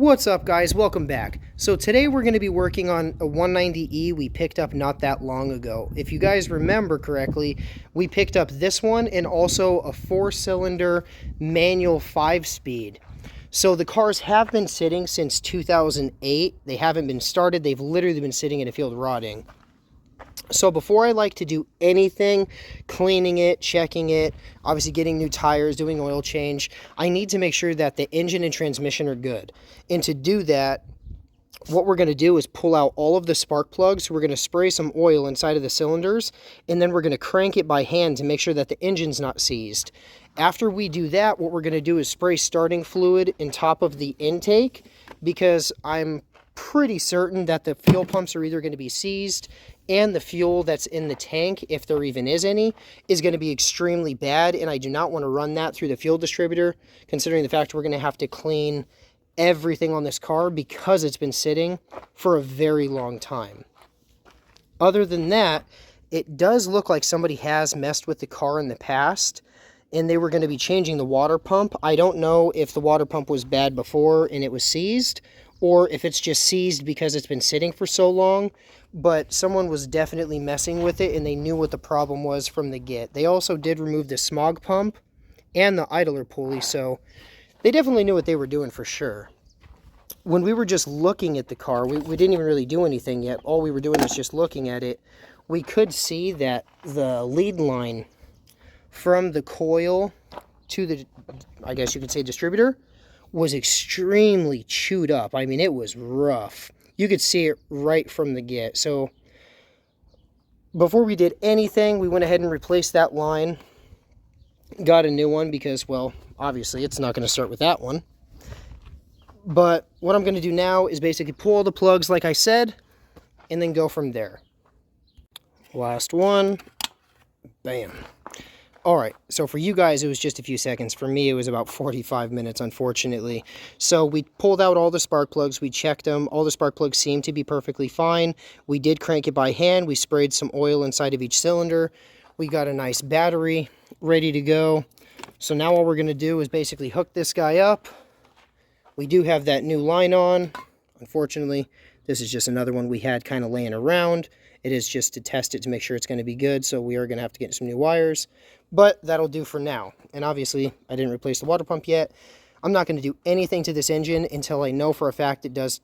What's up, guys? Welcome back. So today we're going to be working on a 190E we picked up not that long ago. If you guys remember correctly, we picked up this one and also a 4-cylinder manual 5-speed. So the cars have been sitting since 2008. They haven't been started. They've literally been sitting in a field rotting. So before I like to do anything, cleaning it, checking it, obviously getting new tires, doing oil change, I need to make sure that the engine and transmission are good. And to do that, what we're going to do is pull out all of the spark plugs. We're going to spray some oil inside of the cylinders, and then we're going to crank it by hand to make sure that the engine's not seized. After we do that, what we're going to do is spray starting fluid in top of the intake, because I'm pretty certain that the fuel pumps are either going to be seized, and the fuel that's in the tank, if there even is any, is going to be extremely bad, and I do not want to run that through the fuel distributor, considering the fact we're going to have to clean everything on this car because it's been sitting for a very long time. Other than that, it does look like somebody has messed with the car in the past, and they were going to be changing the water pump. I don't know if the water pump was bad before and it was seized, or if it's just seized because it's been sitting for so long, but someone was definitely messing with it and they knew what the problem was from the get. They also did remove the smog pump and the idler pulley, so they definitely knew what they were doing for sure. When we were just looking at the car, we didn't even really do anything yet. All we were doing was just looking at it. We could see that the lead line from the coil to the, I guess you could say, distributor was extremely chewed up. I mean, it was rough. You could see it right from the get. So before we did anything, we went ahead and replaced that line. Got a new one because, well, obviously it's not going to start with that one. But what I'm going to do now is basically pull all the plugs like I said, and then go from there. Last one. Bam. Alright, so for you guys, it was just a few seconds. For me, it was about 45 minutes, unfortunately. So we pulled out all the spark plugs. We checked them. All the spark plugs seemed to be perfectly fine. We did crank it by hand. We sprayed some oil inside of each cylinder. We got a nice battery ready to go. So now all we're going to do is basically hook this guy up. We do have that new line on. Unfortunately, this is just another one we had kind of laying around. It is just to test it to make sure it's going to be good, so we are going to have to get some new wires. But that'll do for now. And obviously, I didn't replace the water pump yet. I'm not going to do anything to this engine until I know for a fact it does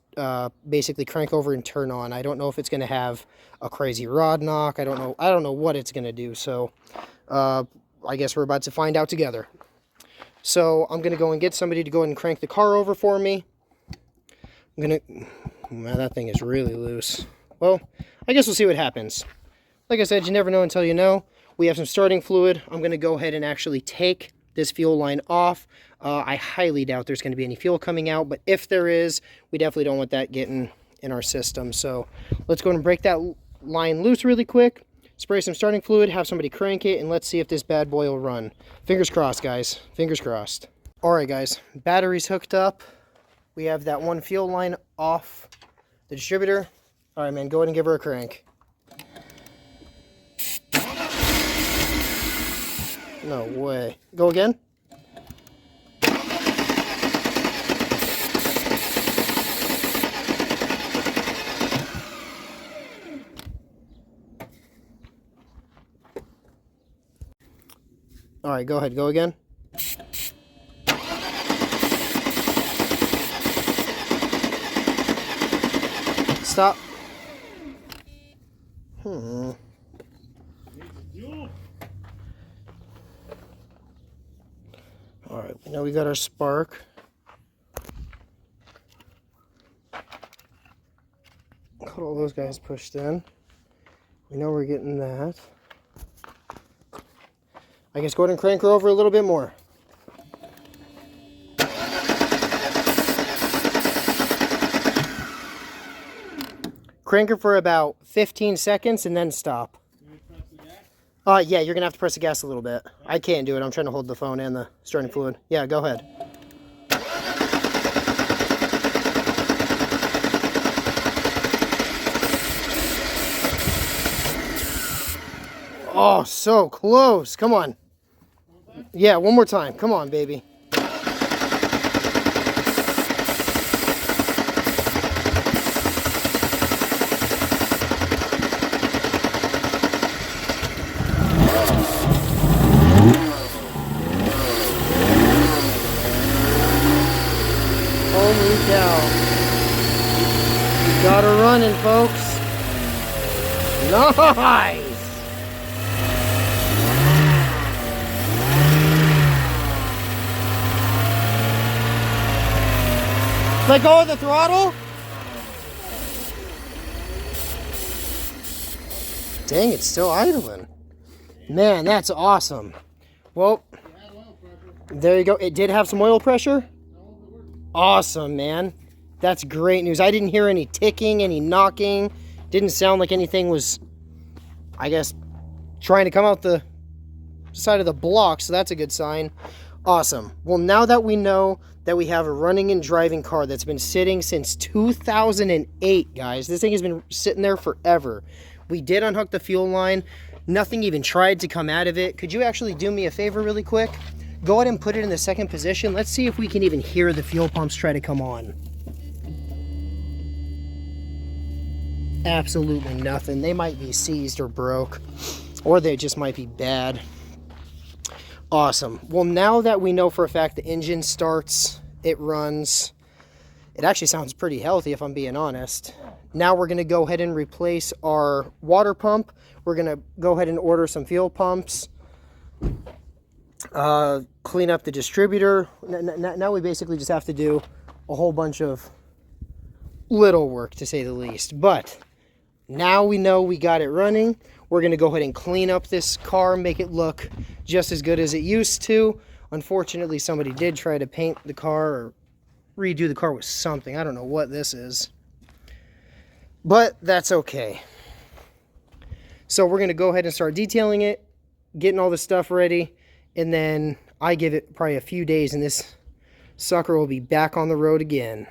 basically crank over and turn on. I don't know if it's going to have a crazy rod knock. I don't know what it's going to do. So I guess we're about to find out together. So I'm going to go and get somebody to go ahead and crank the car over for me. Man, that thing is really loose. Well, I guess we'll see what happens. Like I said, you never know until you know. We have some starting fluid. I'm going to go ahead and actually take this fuel line off. I highly doubt there's going to be any fuel coming out, but if there is, we definitely don't want that getting in our system. So let's go ahead and break that line loose really quick, spray some starting fluid, have somebody crank it, and let's see if this bad boy will run. Fingers crossed, guys. Fingers crossed. All right, guys. Battery's hooked up. We have that one fuel line off the distributor. All right, man, go ahead and give her a crank. No way. Go again. All right, go ahead. Go again. Stop. All right, now we got our spark. Got all those guys pushed in. We know we're getting that. I guess go ahead and crank her over a little bit more. Crank her for about 15 seconds and then stop. Yeah, you're going to have to press the gas a little bit. I can't do it. I'm trying to hold the phone and the starting fluid. Yeah, go ahead. Oh, so close. Come on. Yeah, one more time. Come on, baby. Holy cow. Got her running, folks. Nice. Let go of the throttle. Dang, it's still idling. Man, that's awesome. Well, there you go. It did have some oil pressure. Awesome, man. That's great news. I didn't hear any ticking, any knocking. Didn't sound like anything was, I guess, trying to come out the side of the block, so that's a good sign. Awesome. Well, now that we know that we have a running and driving car that's been sitting since 2008, guys. This thing has been sitting there forever. We did unhook the fuel line. Nothing even tried to come out of it. Could you actually do me a favor really quick? Go ahead and put it in the second position. Let's see if we can even hear the fuel pumps try to come on. Absolutely nothing. They might be seized or broke, or they just might be bad. Awesome. Well, now that we know for a fact the engine starts, it runs, it actually sounds pretty healthy if I'm being honest. Now we're going to go ahead and replace our water pump. We're going to go ahead and order some fuel pumps. Clean up the distributor. Now we basically just have to do a whole bunch of little work, to say the least. But now we know we got it running. We're going to go ahead and clean up this car, make it look just as good as it used to. Unfortunately, somebody did try to paint the car or redo the car with something. I don't know what this is. But that's okay. So we're going to go ahead and start detailing it, getting all the stuff ready, and then I give it probably a few days and this sucker will be back on the road again.